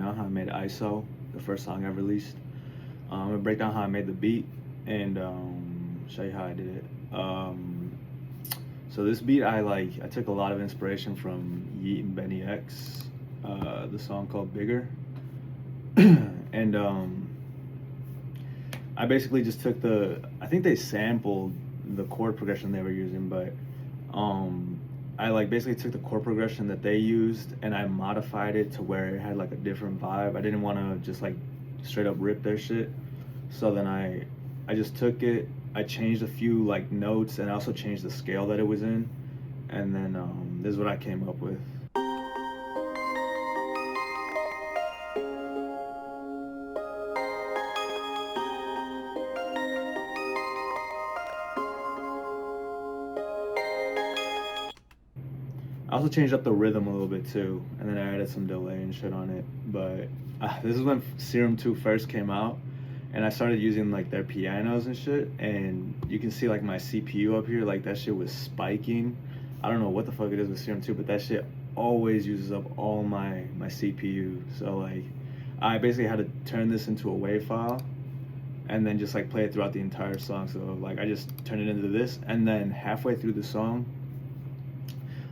down how I made ISO, the first song I released. I'm gonna break down how I made the beat and show you how I did it. So this beat, I took a lot of inspiration from Yeat and BNYX, the song called Bigger. And I basically just took I think they sampled the chord progression they were using, but I like basically took the chord progression that they used and I modified it to where it had like a different vibe. I didn't want to just like straight up rip their shit. So then I just took it, I changed a few like notes and I also changed the scale that it was in. And then this is what I came up with. I also changed up the rhythm a little bit too, and then I added some delay and shit on it. But this is when Serum 2 first came out, and I started using like their pianos and shit, and you can see like my CPU up here, like that shit was spiking. I don't know what the fuck it is with Serum 2, but that shit always uses up all my CPU. So like, I basically had to turn this into a WAV file, and then just like play it throughout the entire song. So like, I just turned it into this, and then halfway through the song,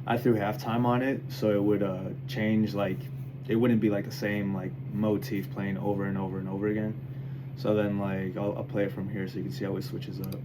I threw halftime on it, so it would change, like it wouldn't be like the same like motif playing over and over and over again. So then like I'll play it from here so you can see how it switches up.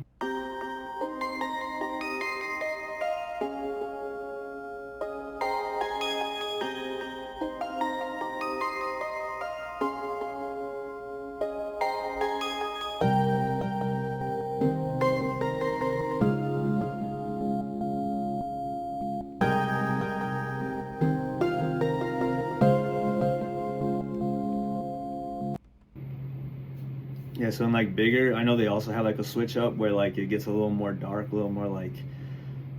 Yeah, so in like Bigger, I know they also have like a switch up where like it gets a little more dark, a little more like,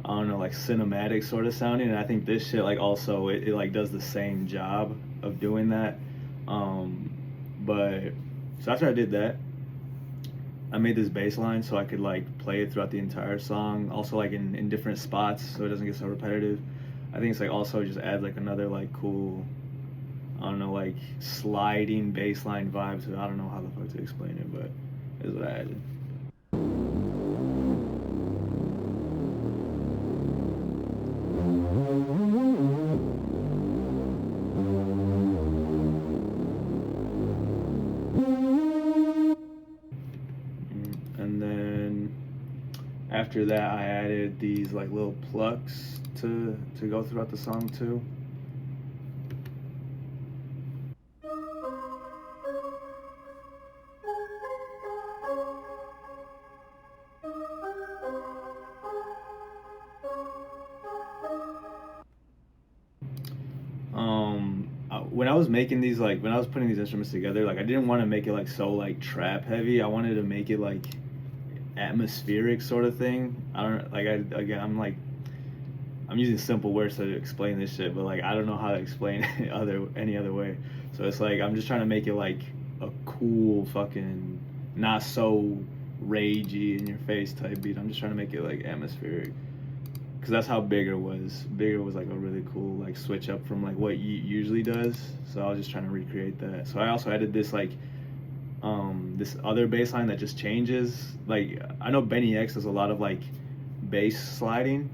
I don't know, like cinematic sort of sounding. And I think this shit like also it like does the same job of doing that. But so after I did that, I made this bass line so I could like play it throughout the entire song. Also like in different spots so it doesn't get so repetitive. I think it's like also just adds like another like cool, I don't know, like sliding bass line vibe to it. I don't know how the fuck to explain it, but is what I added. And then after that, I added these like little plucks to go throughout the song too. When I was making these, like when I was putting these instruments together, like I didn't want to make it like so like trap heavy. I wanted to make it like atmospheric sort of thing. I don't like I again I'm using simple words to explain this shit, but like I don't know how to explain it any other way. So it's like I'm just trying to make it like a cool fucking not so ragey in your face type beat. I'm just trying to make it like atmospheric. Cause that's how Bigger was. Bigger was like a really cool like switch up from like what Yeat usually does. So I was just trying to recreate that. So I also added this like this other bass line that just changes. Like I know BNYX does a lot of like bass sliding,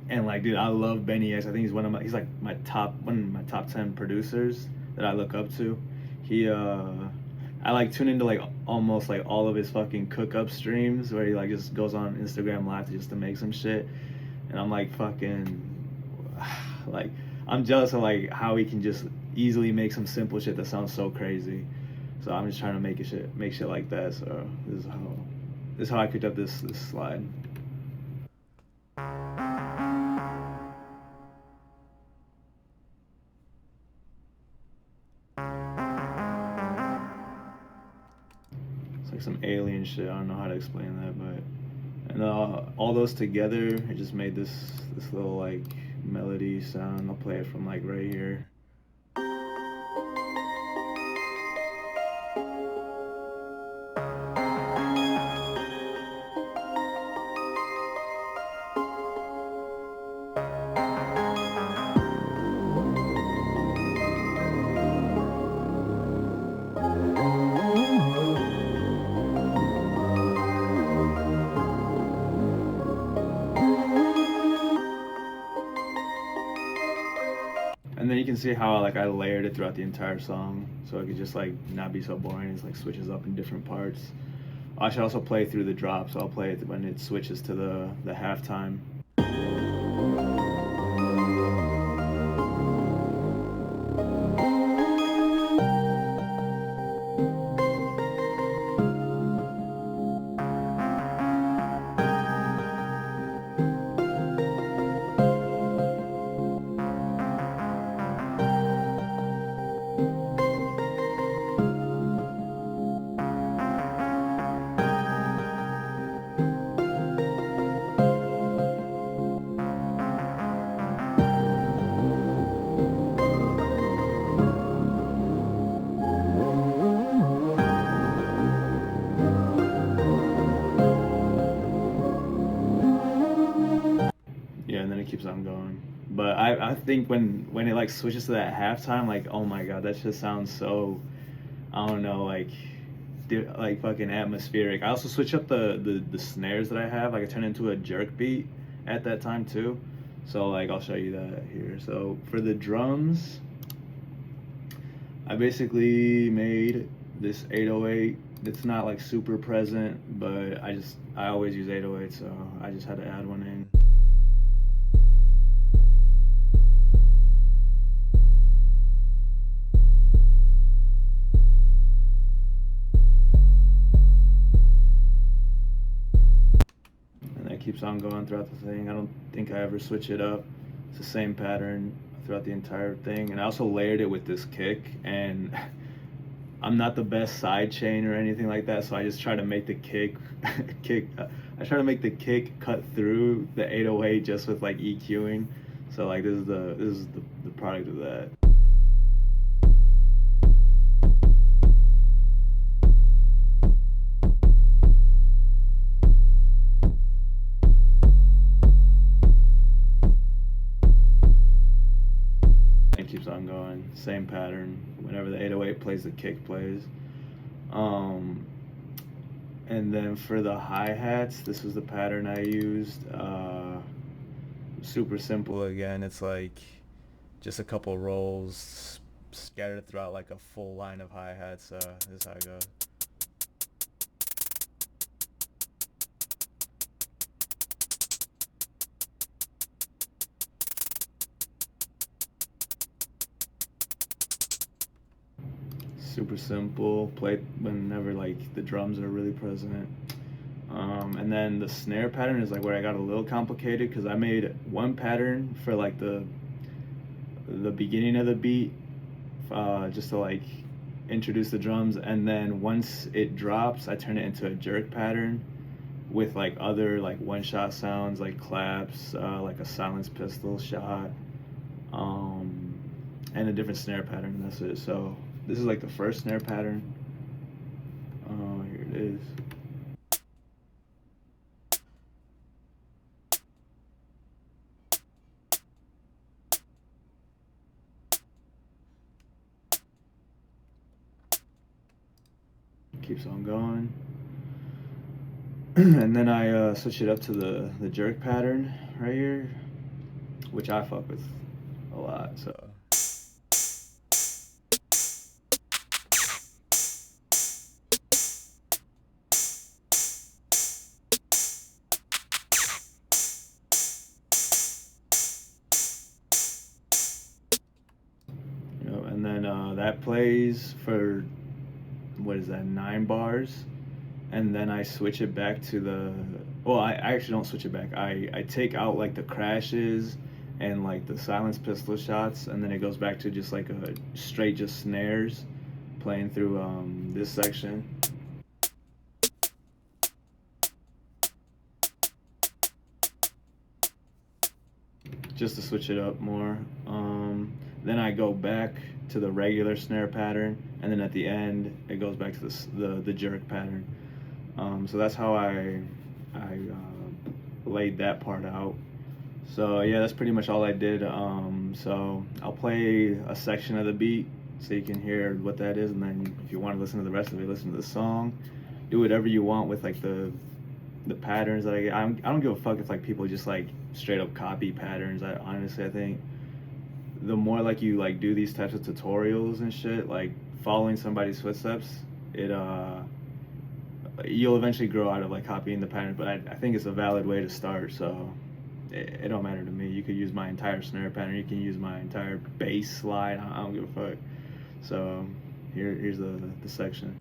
and like dude, I love BNYX. I think he's like one of my top 10 producers that I look up to. He I like tune into like almost like all of his fucking cook up streams where he like just goes on Instagram live just to make some shit. And I'm like fucking like I'm jealous of like how he can just easily make some simple shit that sounds so crazy. So I'm just trying to make shit like that. So this is how I picked up this slide. It's like some alien shit. I don't know how to explain that, but and all those together, it just made this little like melody sound. I'll play it from like right here. can see how like I layered it throughout the entire song, so it could just like not be so boring. It's like switches up in different parts. I should also play through the drops. So I'll play it when it switches to the halftime. Yeah, and then it keeps on going. But I think when it like switches to that halftime, like oh my god, that just sounds so, I don't know, like like fucking atmospheric. I also switch up the snares that I have. Like I turn it into a jerk beat at that time too. So like I'll show you that here. So for the drums, I basically made this 808. It's not like super present, but I always use 808, so I just had to add one in. Keeps on going throughout the thing. I don't think I ever switch it up. It's the same pattern throughout the entire thing. And I also layered it with this kick, and I'm not the best side chain or anything like that, so I just try to make the kick I try to make the kick cut through the 808 just with like EQing. So like this is the product of that. Keeps on going, same pattern. Whenever the 808 plays, the kick plays. And then for the hi-hats, this was the pattern I used. Super simple again. It's like just a couple rolls scattered throughout like a full line of hi-hats. This is how it goes. Super simple, played whenever like the drums are really present. And then the snare pattern is like where I got a little complicated, because I made one pattern for like the beginning of the beat, just to like introduce the drums, and then once it drops I turn it into a jerk pattern with like other like one-shot sounds like claps, like a silence pistol shot, and a different snare pattern. That's it. So this is like the first snare pattern. Oh, here it is. Keeps on going. And then I switch it up to the jerk pattern right here, which I fuck with a lot. So. And then that plays for, what is that, 9 bars, and then I switch it back to the, well, I actually don't switch it back. I take out like the crashes and like the silence pistol shots, and then it goes back to just like a straight just snares playing through this section. Just to switch it up more. Then I go back to the regular snare pattern, and then at the end it goes back to the jerk pattern. So that's how I laid that part out. So yeah, that's pretty much all I did. So I'll play a section of the beat so you can hear what that is, and then if you want to listen to the rest of it, listen to the song. Do whatever you want with like the patterns that I get. I don't give a fuck if like people just like straight up copy patterns. I honestly, I think the more like you like do these types of tutorials and shit, like following somebody's footsteps, it you'll eventually grow out of like copying the pattern. But I think it's a valid way to start. So it don't matter to me. You could use my entire snare pattern. You can use my entire bass slide. I don't give a fuck. So here's the section.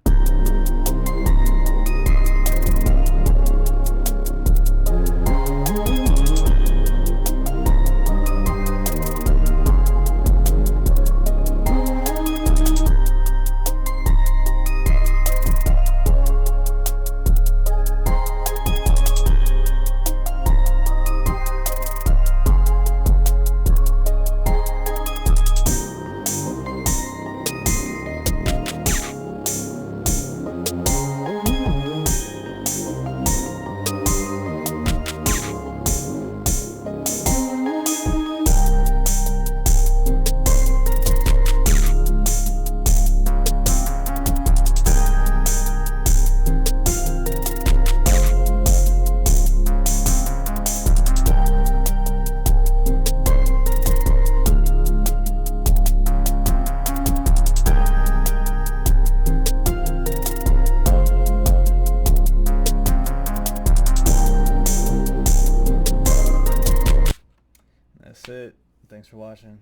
That's it. Thanks for watching.